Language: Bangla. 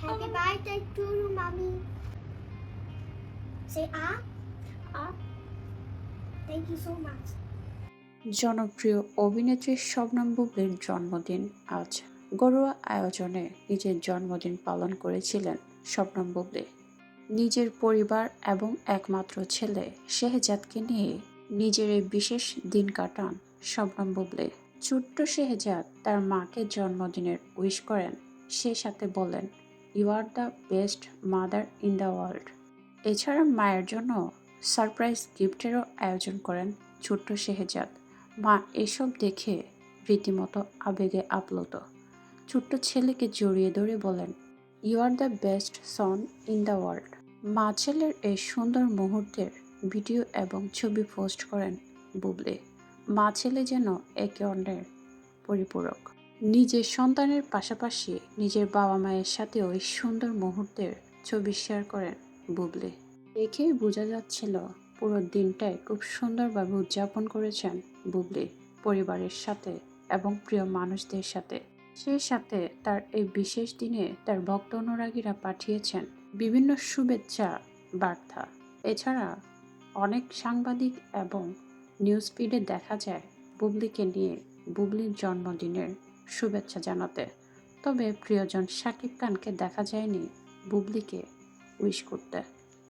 Happy birthday to you, mommy. Say ah. Ah. Thank you so much. জনপ্রিয় অভিনেত্রী শবনম বুবলির জন্মদিন আজ। ঘরোয়া আয়োজনে নিজের জন্মদিন পালন করেছিলেন শবনম বুবলি। নিজের পরিবার এবং একমাত্র ছেলে শেহজাদকে নিয়ে নিজের এই বিশেষ দিন কাটান শবনম বুবলি। ছোট্ট শেহজাদ তার মাকে জন্মদিনের উইশ করেন, সেই সাথে বলেন, you are the best mother in the world. এছাড়া মায়ের জন্য সারপ্রাইজ গিফটেরও আয়োজন করেন ছোট্ট শেহজাদ। মা এসব দেখে রীতিমতো আবেগে আপ্লুত। ছোট্ট ছেলেকে জড়িয়ে ধরে বলেন, you are the best son in the world. মা ছেলের এই সুন্দর মুহূর্তের ভিডিও এবং ছবি পোস্ট করেন বুবলি। মা ছেলে যেন একে অন্যের পরিপূরক। নিজের সন্তানের পাশাপাশি নিজের বাবা মায়ের সাথেও এই সুন্দর মুহূর্তের ছবি শেয়ার করেন বুবলি। দেখেই বোঝা যাচ্ছিল পুরো দিনটাই খুব সুন্দরভাবে উদযাপন করেছেন বুবলি পরিবারের সাথে এবং প্রিয় মানুষদের সাথে। সেই সাথে তার এই বিশেষ দিনে তার ভক্ত অনুরাগীরা পাঠিয়েছেন বিভিন্ন শুভেচ্ছা বার্তা। এছাড়া অনেক সাংবাদিক এবং নিউজ ফিডে দেখা যায় বুবলিকে নিয়ে বুবলির জন্মদিনের শুভেচ্ছা জানাতে। তবে প্রিয়জন শাকিব খানকে দেখা যায়নি বুবলিকে উইশ করতে।